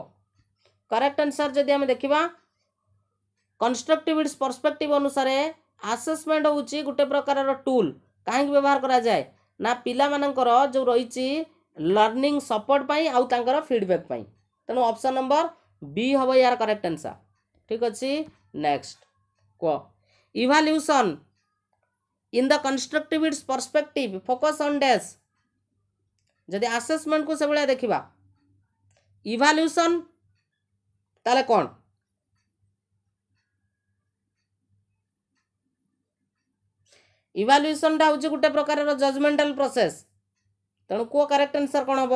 करेक्ट आंसर जदि आम देखा कंस्ट्रक्टिविस्ट पर्सपेक्टिव अनुसार असेसमेंट होची गोटे प्रकार टूल कहीं व्यवहार करा जाए ना पिला मानकर जो रही लर्निंग सपोर्ट पाई आउ तांकर फीडबैक पाई तेणु ऑप्शन नंबर बी हम यार करेक्ट आंसर ठीक अच्छे नेक्स्ट को evaluation in the constructivist perspective focus on dash जदि असेसमेंट को से भाया देखा इवैल्यूएशन ताले कौन इवैल्यूएशन टा होची गोटे प्रकार जजमेंटल प्रोसेस तेणु को करेक्ट आंसर कौन हम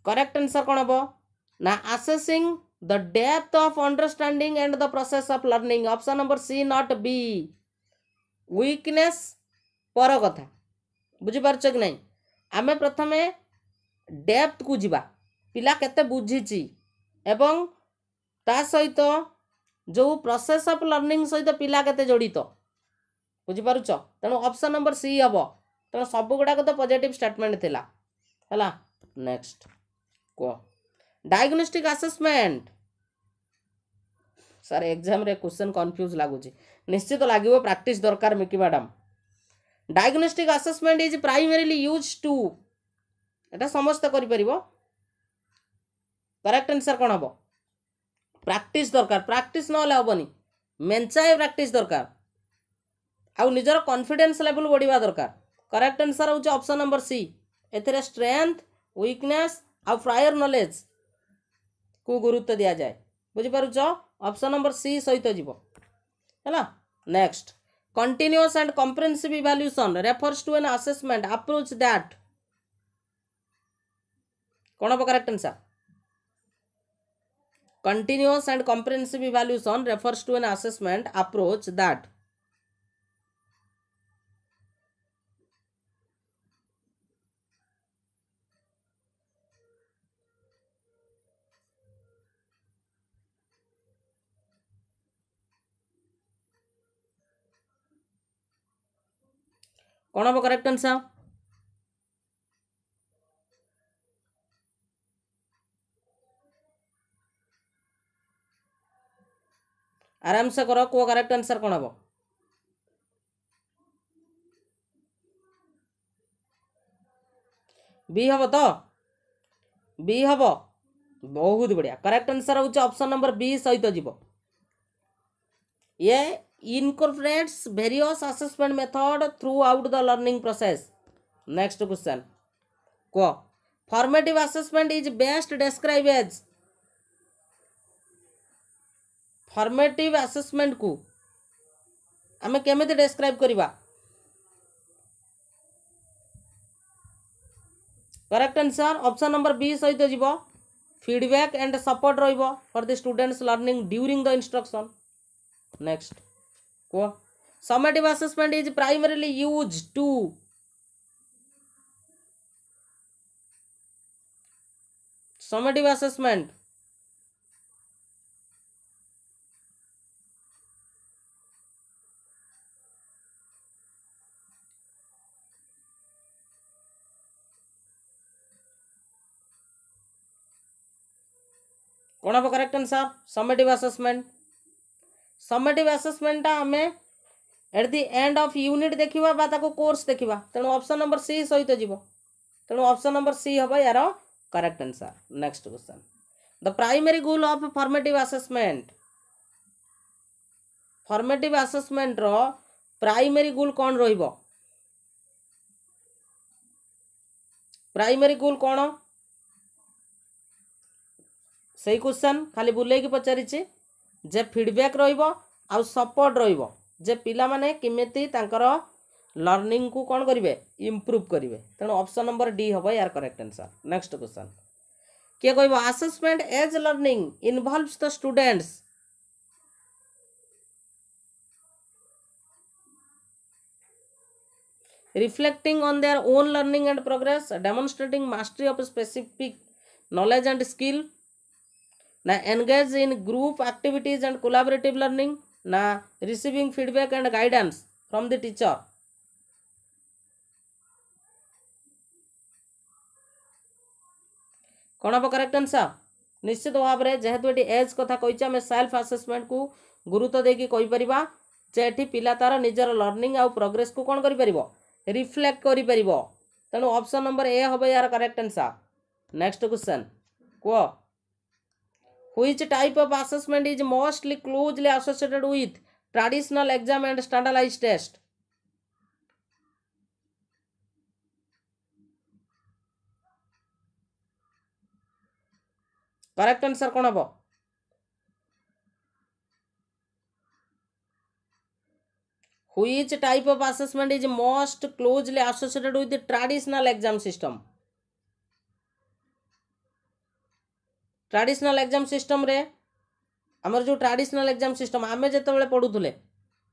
करेक्ट आंसर कौन हम ना assessing the depth of understanding and the process of learning option number C not B weakness पर कथा बुझी पारछ कि नहीं आमे प्रथमे डेप्थ को जिबा पिला केते बुझीची एवं ता सहित जो प्रोसेस ऑफ लर्निंग सहित पिला केते जड़ित बुझी पारुछ तेणु ऑप्शन नंबर सी हम तेणु सब गुड़ाक तो पॉजिटिव स्टेटमेंट थिला हला नेक्स्ट को डायग्नोस्टिक असेसमेंट सर एग्जाम रे क्वेश्चन कंफ्यूज लागुची निश्चित तो लागिवो प्रैक्टिस दरकार मिकी madam diagnostic assessment is primarily use to एटा समस्त करि परिबो करेक्ट आंसर कौन हम प्रैक्टिस दरकार प्रैक्टिस न हेबनी मेंचाए प्रैक्टिस दरकार आउ निजर कॉन्फिडेंस लेवल बढ़िया दरकार करेक्ट आंसर होचे ऑप्शन नंबर सी एथिरे स्ट्रेंथ वीकनेस आउ प्रायर नॉलेज को गुरुत्व दिया जाए बुझी पारुछ ऑप्शन नंबर सी सहित जीव है next continuous and comprehensive evaluation refers to an assessment approach that कौन हम correct answer continuous and comprehensive evaluation refers to an assessment approach that कौन हम करेक्ट आंसर आराम से करो को करेक्ट आंसर कौन हम बी हम तो बी हम बहुत बढ़िया करेक्ट आंसर होचे ऑप्शन नंबर बी सहित जीव ये incorporates various assessment method throughout the learning process next question को formative assessment is best described as formative assessment को आमे केमिति describe करिबा correct answer option number B सहित जीव फीडबैक एंड सपोर्ट रहिबो for the students learning during the instruction. Next को summative assessment is primarily used to summative assessment कौन हम करेक्ट आंसर समेटिव असेसमेंट आम at the end of unit देखा बा ताको कोर्स देखा तेणु ऑप्शन नंबर सी सहित जीव तेणु ऑप्शन नंबर सी हम यार correct answer. Next question the primary goal of formative assessment रो प्राइमरी गोल कौन रहिबो प्राइमरी गोल कौन सही क्वेश्चन खाली बुले की पचारि जे फीडबैक रहिबो आ सपोर्ट रहिबो जे पिला माने किमेती तांकर लर्निंग को कौन करिवे इंप्रूव करिवे तेणु ऑप्शन नंबर डी हम यार करेक्ट आंसर। नेक्स्ट क्वेश्चन किए कहबो assessment as learning involves the students reflecting on their own learning and progress, demonstrating mastery of a specific knowledge and skill, na engage in group activities and collaborative learning, na receiving feedback and guidance from the teacher। कौन हम correct answer निश्चित भाव में जेहेतु ये as कथा कही आम सेल्फ असेसमेंट को गुरुत्व देकी कही परिबा जे एठी पिला तार निजर लर्निंग आउ प्रोग्रेस को कौन करि परिबो रिफ्लेक्ट करि परिबो तेणु ऑप्शन नंबर ए हम यार करेक्ट आंसर। नेक्स्ट क्वेश्चन को which type of assessment is mostly closely associated with traditional exam and standardised test correct answer कौन हम Which type of assessment is most closely associated with the traditional exam system? Traditional exam system रे आमर जो traditional exam system आमे जेतेबेले पढुथुले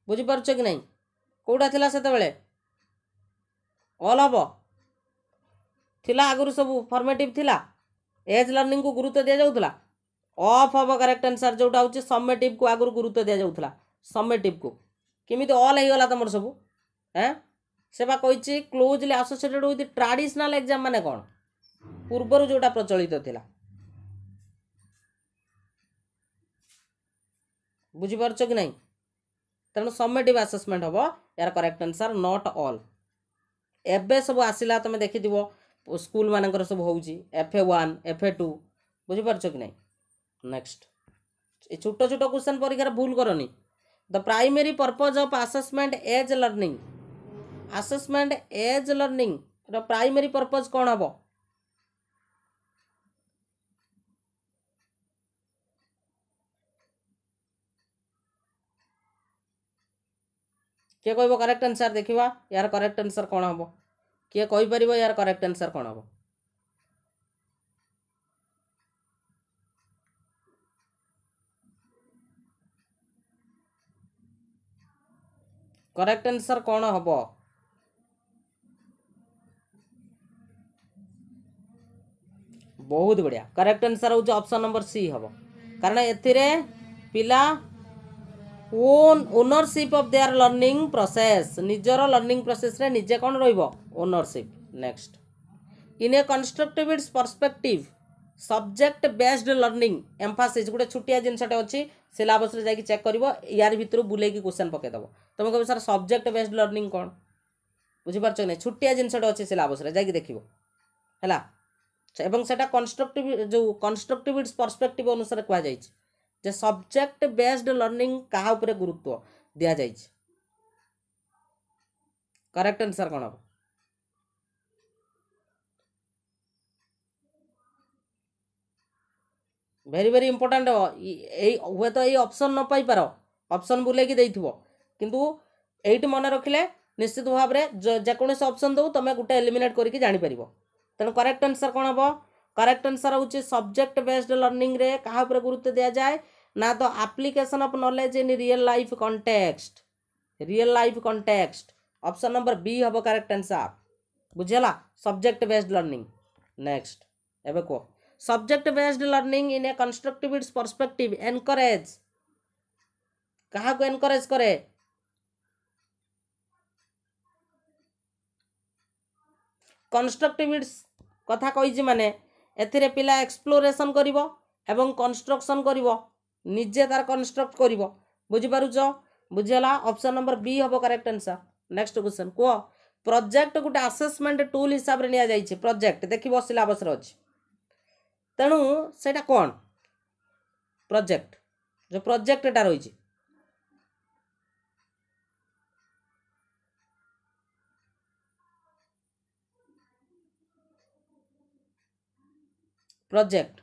बुझी पारुछ कि नहीं कोडा थिला सेतेबेले ऑल हबो थिला आगुरु सब फॉर्मेटिव थिला एज लर्निंग को गुरुत्व दिया जाउथला ऑफ हबो करेक्ट आंसर जोटा होची समेटिव को आगुरु गुरुत्व दिया जाउथला समेटिव को किमित ऑल हो गला तुम सब हैं से कही closely associated with traditional exam माने कौन पूर्वर जोटा प्रचलित थिला बुझी पारछ कि नहीं तेणु समेटिव असेसमेंट हम यार करेक्ट आंसर नॉट ऑल एबे सब आसिला तुम देखि स्कूल मानकर सब होउची FA1 FA2 बुझी पारछ कि नहीं। नेक्स्ट छोट छोट क्वेश्चन परीक्षा भूल करनी the primary purpose of assessment as learning रो प्राइमरी पर्पज कौन हम किए कहब करेक्ट आंसर देखा यार करेक्ट आंसर कौन हम किए कहि परिबो यार करेक्ट आंसर कौन हम करेक्ट आंसर कौन हम बहुत बढ़िया करेक्ट आंसर हो ऑप्शन नंबर सी हम कारण एथिरे पिला ownership of their learning process निजर लर्निंग प्रोसेस रे निजे कौन रहिबो ownership. Next in a constructivist perspective subject based learning Mphasis गोटे छुटिया जिनसटे अच्छी सिलेबस रे जाके चेक करिवो यार भितर बुले की क्वेश्चन पके दबो तुम कह सर सब्जेक्ट बेस्ड लर्निंग कौन बुझी पारछ नै छुटिया जिनसटे अच्छी सिलेबस रे जाके देखिवो हैला एवं सेटा कंस्ट्रक्टिव जो कंस्ट्रक्टिविस्ट पर्सपेक्टिव अनुसार कहा जाय जे सब्जेक्ट बेस्ड लर्निंग कहा ऊपर गुरुत्व दिया जाय करेक्ट आंसर कौन हम वेरी वेरी इंपोर्टेंट हुए तो ये ऑप्शन न पाई पार ऑप्शन बुले की देइथिबो किंतु एइट मन रखिले निश्चित भाव में जेकोसी ऑप्शन दो तुम गोटे एलिमिनेट करके जानी परिबो तेणु करेक्ट आंसर कौन हम? करेक्ट आंसर हूँ सब्जेक्ट बेस्ड लर्निंग रे क्या गुरुत्व दि जाए ना तो application of knowledge in real life context, real life context. Option number B हम करेक्ट आंसर। बुझेला सब्जेक्ट बेस्ड लर्निंग। नेक्स्ट एबे को subject based learning in a constructivist perspective encourage कहा को एनकरेज करे? कंस्ट्रक्टिविस्ट कथा कही माने एथिरे पिला एक्सप्लोरेशन करिवो एवं कंस्ट्रक्शन करिवो, निजे तार कंस्ट्रक्ट करिवो। बुझी पारुछ? बुझेला ऑप्शन नंबर बी हम करेक्ट आंसर। नेक्स्ट क्वेश्चन को प्रोजेक्ट गोटे असेसमेंट टूल हिसाब रे निया जाइछि। प्रोजेक्ट देखिबो सिलेबस रे अछि, तेणु सेटा कोन प्रोजेक्ट जो प्रोजेक्ट टा रहिछि प्रोजेक्ट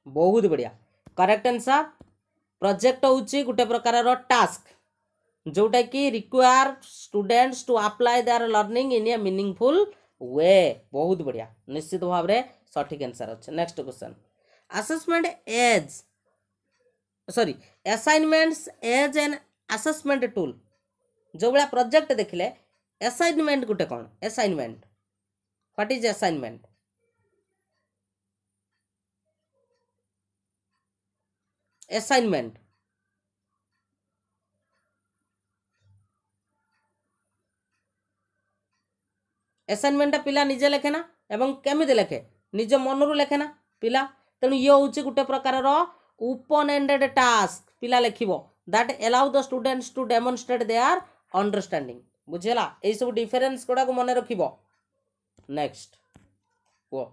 बहुत बढ़िया करेक्ट आंसर। प्रोजेक्ट होउछि गोटे प्रकार रो टास्क जोटा कि require students to apply their learning in a meaningful way. बहुत बढ़िया निश्चित भाव रे सठिक आंसर अछि। Next question assessment as sorry assignments as an assessment tool जो बड़ा प्रोजेक्ट देखले असाइनमेंट गोटे कोन assignment what is assignment? Assignment assignment पिला निजे लेखे ना एवं केमिति लेखे निज मनरू लेखे ना पिला, तेणु ये हूँ गोटे प्रकार ओपन एंडेड टास्क पिला लेखिबो that allow the students to demonstrate their understanding. बुझेला एई सब डिफरेंस गुडा को मन रखिबो। नेक्स्ट को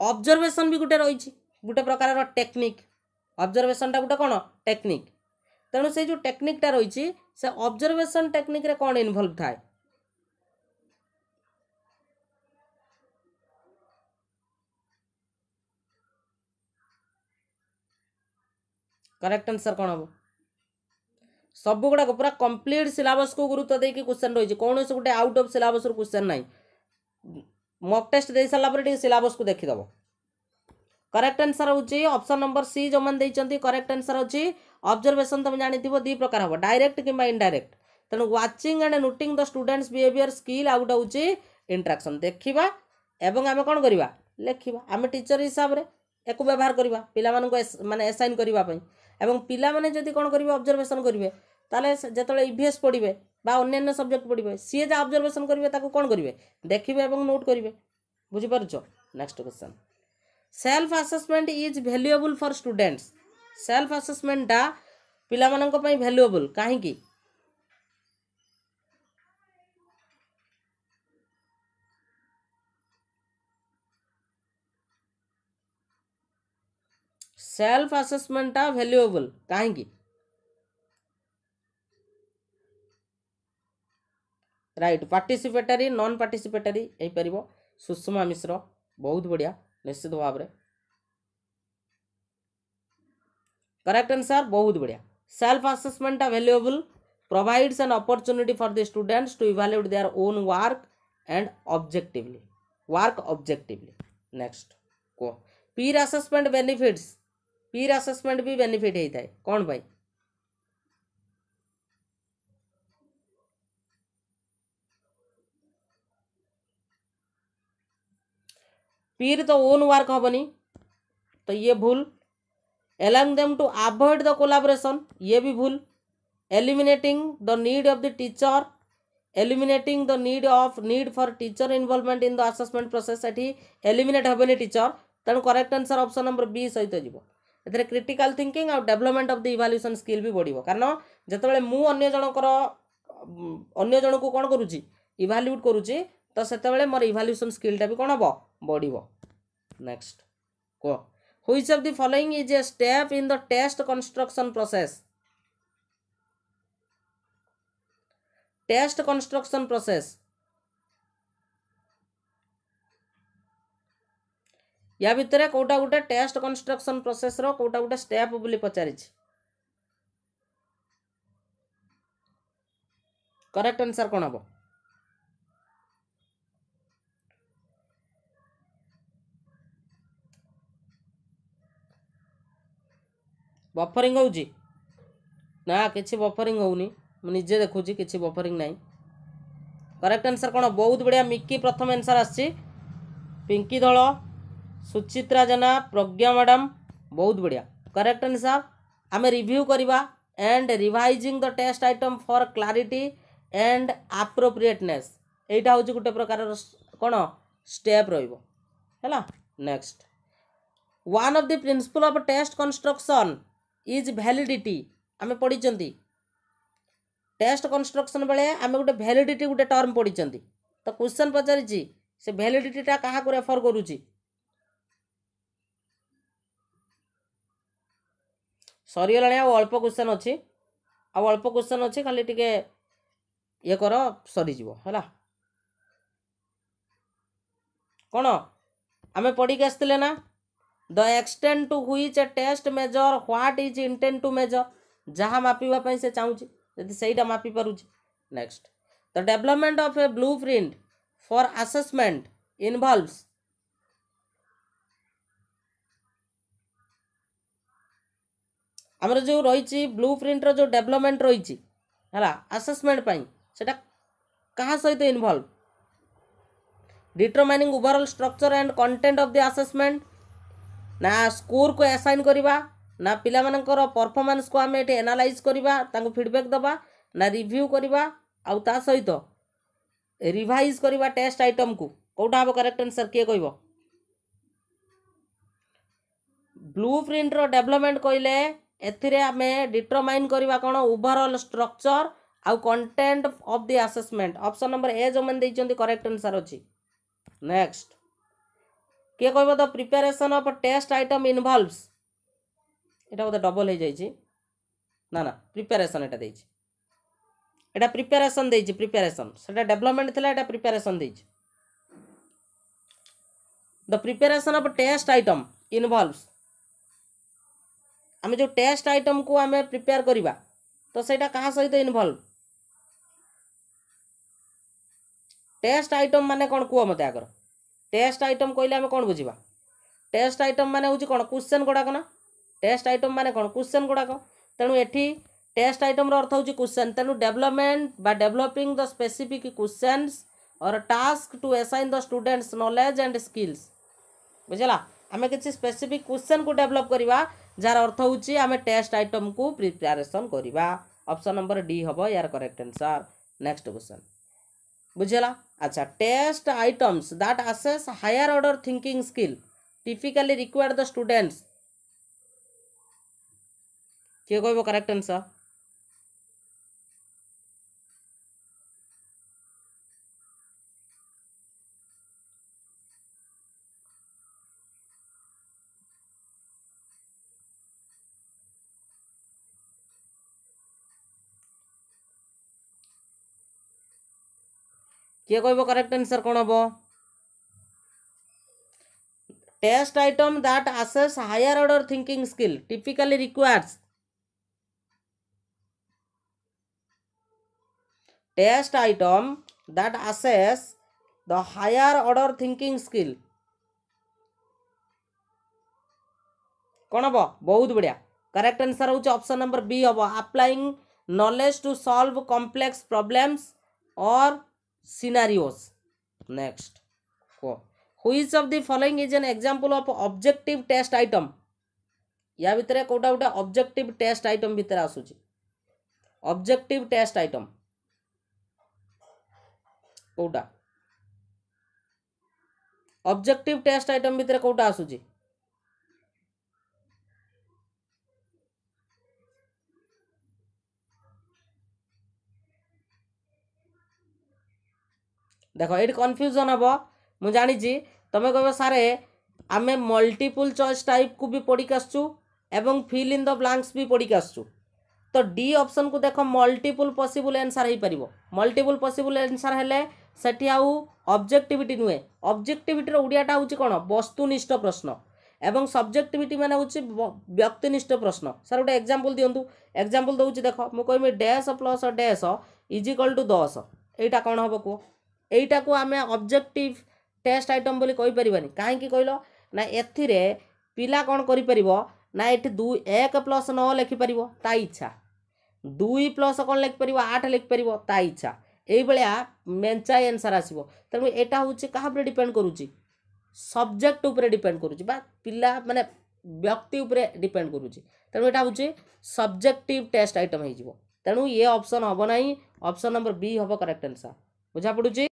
ऑब्जर्वेशन भी गोटे रही गोटे प्रकार टेक्निक। ऑब्जर्वेशन टा गोटे कौन टेक्निक, तेणु से जो टेक्निकटा रही से ऑब्जर्वेशन टेक्निक रे कौन इन्वॉल्व थाए? करेक्ट आंसर कौन हम? सब गुड़ाक पूरा कंप्लीट सिलेबस को गुरुत्व देकी क्वेश्चन रही कौन से गोटे आउट ऑफ सिलेबस क्वेश्चन ना। मॉक टेस्ट दे सारा पर सिलेबस को देखीदेव। करेक्ट आंसर होची ऑप्शन नंबर सी जो मन देइचंती। करेक्ट आंसर होची ऑब्जर्वेशन तुम जानिथिबो दी प्रकार हो डायरेक्ट किंबा इनडायरेक्ट, तेणु watching and noting the students behaviour skill out होची इंटरेक्शन देखिबा एवं आमे कोन करिबा लेखिबा। आमे टीचर हिसाब रे एको व्यवहार करिबा पिला मानको माने असाइन करिबा पई एवं पिला माने जदी कोन करिवे ऑब्जर्वेशन करिवे ताले जेतले ईवीएस पढिबे बा अन्य सब्जेक्ट पढिबे सी जे ऑब्जर्वेशन करिवे ताको कोन करिवे देखिबे एवं नोट करिवे। बुझी पारुछो? Next question self assessment is valuable for students. Self assessment टा पिला मानको पई वैल्यूएबल काहे की? सेल्फ असेसमेंट टा वैल्यूएबल काहे की? राइट पार्टिसिपेटरी नॉन पार्टिसिपेटरी हो परिबो। सुषमा मिश्र बहुत बढ़िया निश्चित भाव में करेक्ट आंसर बहुत बढ़िया। Self assessment valuable provides an opportunity for the students to evaluate their own work and objectively next को peer assessment benefits peer assessment भी benefit होता है कौन भाई? पीर तो ओन वर्क हबनी तो ये भूल। allowing them to avoid the collaboration ये भी भूल। eliminating the need of the teacher eliminating the need for teacher involvement in the assessment process एठी eliminate हबनी टीचर तेणु correct answer option number B सहित जीवो। एथरे क्रिटिकल थिंकिंग और development of the evaluation skill भी बढ़िबो कारण जतबेले मु अन्य जन को कोन करूची इवैल्यूएट करूची तो सेतेबेले मोर इवैल्यूएशन स्किल टा भी कोन हबो बढ़िबो। नेक्स्ट को which of the following is a step in the test construction process? Test construction process या भितर कोटा गोटे टेस्ट कंस्ट्रक्शन प्रोसेस रो कोटा गोटे स्टेप बोली पचारि करेक्ट आंसर कौन हम बफरिंग होउची ना किसी बफरिंग होउनी मुझे देखुची किसी बफरिंग नहीं करेक्ट आंसर कौन बहुत बढ़िया मिकी प्रथम आंसर आसी पिंकी दल सुचित्रा जेना प्रज्ञा मैडम बहुत बढ़िया करेक्ट आंसर आम रिव्यू करवा and revising the test item for clarity and appropriateness एटा हूँ गोटे प्रकार कौन स्टेप रहा next one of the principle of test construction is validity आम पढ़ी टेस्ट कंस्ट्रक्शन बेले आम गोटे वैलिडिटी गोटे टर्म पढ़ी तो क्वेश्चन पचारि से वैलिडिटीटा क्या रेफर करुच्ची सरीगला अल्प क्वेश्चन अच्छी अल्प क्वेश्चन अच्छी खाली टिके ये कर सरीज है कौन आम पढ़ी के आसते ना the extent to which a test measure what is intent to measure जहाँ मापिबा से चाहूँगी यदि सहीटा मापी पारुची next the development of a blueprint for assessment involves आमर जो रही ब्लूप्रिंट रो जो डेवलपमेंट रही है असेसमेंट सेटा कहाँ सहित involve determining overall structure and content of the assessment ना स्कोर को असाइन करवा ना पिला मानकर परफॉर्मेंस को आम ये एनालाइज करवा फीडबैक दबा ना रिव्यू करवा आउ ता सहित रिवाइज करवा टेस्ट आइटम को कौटा हम करेक्ट आंसर किए कहब ब्लूप्रिंट रो डेवलपमेंट कहले एथिरे आमे डिटरमाइन करवा कौन ओवरऑल स्ट्रक्चर आउ content of the assessment option number A जो मैंने देइचंदी करेक्ट आंसर अछि नेक्स्ट किए कहब the preparation of test item involves एटा बोधे डबल हो जाइए ना ना प्रिपरेशन एटा देइछि एटा प्रिपरेशन देइछि प्रिपरेशन सेटा डेवलपमेंट थिला एटा प्रिपरेशन देइछि the preparation of test item involves आम जो टेस्ट आइटम को आम प्रिपेयर करवा तो सेटा कहाँ सहित इन्वॉल्व टेस्ट आइटम माने कौन कह मत आगर टेस्ट आइटम कहले आम कौन बुझा टेस्ट आइटम माने हूँ कौन क्वेश्चन गुड़ाक ना टेस्ट आइटम माने कौन क्वेश्चन गुड़ाक तेणु एठी टेस्ट आइटम रो अर्थ हूँ क्वेश्चन तेणु डेवलपमेंट बा डेवलपिंग द स्पेसिफिक क्वेश्चंस और task to assign the students knowledge and skills बुझला आम किसी स्पेसिफिक क्वेश्चन को डेवलप करवा जार अर्थ हूँ आम टेस्ट आइटम को प्रिपरेशन करवा ऑप्शन नंबर डी हम यार करेक्ट आंसर नेक्स्ट क्वेश्चन बुझला अच्छा test items that assess higher order thinking skill typically required the students किए कहब करेक्ट आंसर किए कहब करेक्ट आंसर कौन हम test item that assess higher order thinking skill typically requires test item that assess the higher order thinking skill कौन हम बहुत बढ़िया करेक्ट आंसर हूँ ऑप्शन नंबर बी हम applying knowledge to solve complex problems और scenarios next which of the following is an example of objective test item या भितर कोटा गोटे ऑब्जेक्टिव टेस्ट आइटम भितर आसुची ऑब्जेक्टिव टेस्ट आइटम कोटा ऑब्जेक्टिव टेस्ट आइटम भितर कोटा आसुची देख ये कन्फ्यूजन हम मुझे जानी तुम कह सारे आम मल्टीपल चॉइस टाइप को भी पढ़ी के आसचु एवं फिल इन द ब्लैंक्स भी पढ़ी के आसचु तो डी ऑप्शन को देख मल्टीपल पॉसिबल आंसर हो पार मल्टीपल पॉसिबल आंसर हेले सेठी आउ ऑब्जेक्टिविटी नुहे ऑब्जेक्टिविटी ओडियाटा होची कोन वस्तुनिष्ठ प्रश्न एवं सब्जेक्टिविटी माने होची व्यक्तिनिष्ठ प्रश्न सर गोटे एग्जांपल दियंतु एग्जांपल दउची देखो मु कहबे dash plus dash is equal to 10 एटा कोन हबो को एटा को आमे ऑब्जेक्टिव टेस्ट आइटम बोली कहि परिबानी काहे की कहलो ना एथिरे पिला कोन करि परिबो ना एठी 2 1 प्लस 9 लिखि परिबो ता इच्छा 2 प्लस कोन लिखि परिबो 8 लिखि परिबो ता इच्छा एई बेलिया मेंचाई आंसर आसीबो तनु एटा होची कहा पर डिपेंड करूची सब्जेक्ट ऊपर डिपेंड करूची बा पिला माने व्यक्ति ऊपर डिपेंड करूची तनु एटा होची सब्जेक्टिव टेस्ट आइटम हे जिवो तनु ये ऑप्शन हबो नाही ऑप्शन नंबर बी हबो करेक्ट आंसर बुझा पडुची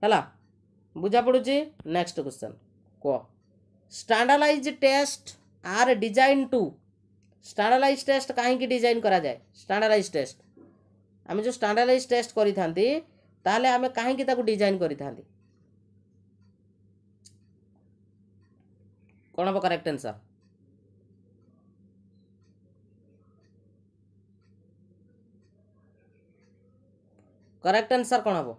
हला बुझा पड़ुची नेक्स्ट क्वेश्चन को standardise test are design to standardise test कहीं डिजाइन करा जाए स्टैंडर्डाइज टेस्ट आम जो स्टैंडर्डाइज टेस्ट करी थांती ताले आमे कहीं ताको डिजाइन करी थांती कौन हम करेक्ट आंसर करेक्ट आंसर कौन हम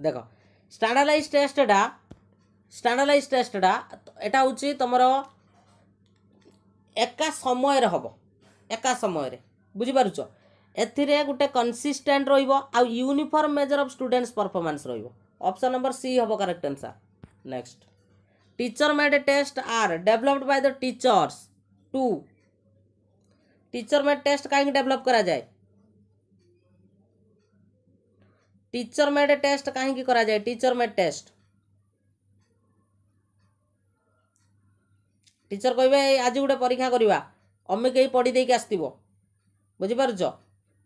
देख स्टैंडर्डाइज टेस्टटा एटा होची तमरो एका समय रे हबो एका समय रे बुझी पारुछ एथिरे गुटे कंसिस्टेंट रहिबो आ uniform measure of students performance रहिबो ऑप्शन नंबर सी हबो correct answer next teacher made test are developed by the teachers to teacher made test काहे डेवलप करा जाए टीचर मेड टेस्ट कहीं करा जाए टीचर मेड टेस्ट टीचर कहबे आज गोटे परीक्षा करवा अमे कहीं पढ़ी देके आसतिबो बुझी पारुछ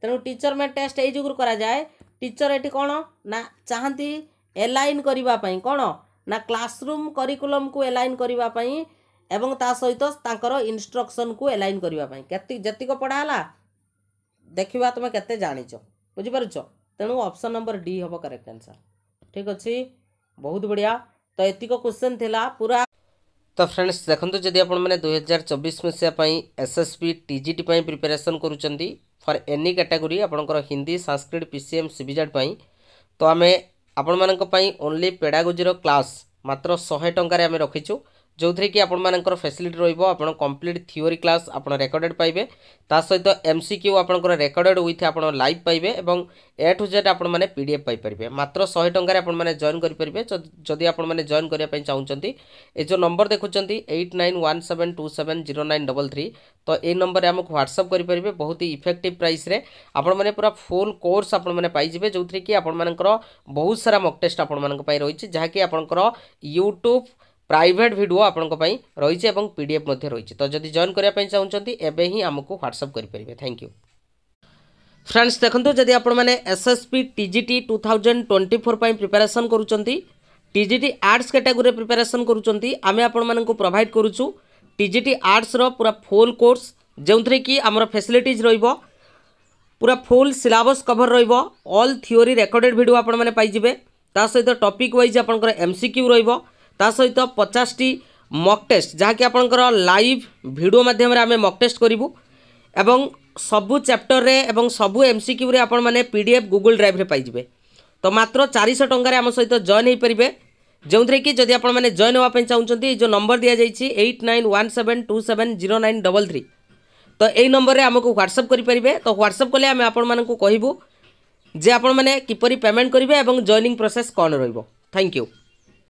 तेणु टीचर मेड टेस्ट एई जुगुर करा जाए टीचर एटी कोन ना चाहती एलाइन करबा पई कोन ना क्लासरूम करिकुलम को एलाइन करबा पई एवं ता सहित तांकर इंस्ट्रक्शन को एलाइन करबा पई केति जतिक पढ़ा हला देखिबा तुम केते जानिचो बुझी पारुछ तेणु ऑप्शन नंबर डी हम करेक्ट आंसर ठीक अच्छे बहुत बढ़िया तो एतिक क्वेश्चन थिला पूरा तो फ्रेंड्स देखो जदि आपण मैंने 2024 मसीहा एसएसपी टीजीटी प्रिपरेशन करुँच फॉर एनी कैटेगरी आपंकर हिंदी संस्कृत पीसीएम सीबीजेड तो आम आपण मानी ओनली पेडागोजी क्लास मात्र 100 टंकार आम रखीचु जो थी कि आपर फैसिलिटी रहा कंप्लीट थियोरी क्लास आप रेकर्डेड पाइबे ता सहित एमसीक्यू आपंकर रेकर्डेड विथ आप लाइव पाइबे और ए टू जेड आप पीडीएफ पाइपर मात्र 100 टंकार आपने जॉइन करेंगे जदि आपने जॉइन करने चाहते ये जो नंबर देखुं 8917270933 तो ये नंबर में आमको व्हाट्सअप करेंगे बहुत ही इफेक्टिव प्राइस रे आपने पूरा फुल कोर्स आपने पाइबे जो थी कि आपर बहुत सारा मॉक टेस्ट आपंप रही जहाँकि आपंकर यूट्यूब प्राइवेट वीडियो आपंक रही पीडीएफ रही तो जदि जॉइन करने चाहते एवं ही आमको व्हाट्सअप करेंगे थैंक यू फ्रेंड्स देखो जदि आपण मैंने एसएसपी टीजीटी 2024 प्रिपरेशन करुँच टीजीटी आर्ट्स कैटेगरी प्रिपरेशन करुँच आम आपण को प्रोवाइड करुचु टीजीटी आर्ट्स रो पूरा फुल कोर्स जो थी कि आमर फैसिलिटीज रहिबो पूरा फुल सिलेबस कवर रहिबो ऑल थियोरी रेकॉर्डेड वीडियो आपण मैंने पाइबे ता सहित टॉपिक वाइज आपंकर एमसीक्यू रहिबो ता सहित 50टी मॉक टेस्ट जहाँकि आपंकर लाइव वीडियो माध्यम आम मॉक टेस्ट करूँ एवं सबू चैप्टर रे एवं सबू एमसीक्यू रे आपण माने पीडीएफ गूगल ड्राइव रे पाइबे तो मात्र 400 टंका आम सहित जॉइन हो पारे जो थी कि जदि आपण माने जॉइन होगा चाहते जो नंबर दि जाइए 8917270933 तो यही नंबर रे आमको व्हाट्सअप करेंगे तो व्हाट्सअप कले आम आपण कहूँ जे आपण माने किपरि पेमेंट करेंगे और जॉइनिंग प्रोसेस कौन रहिबो थैंक यू।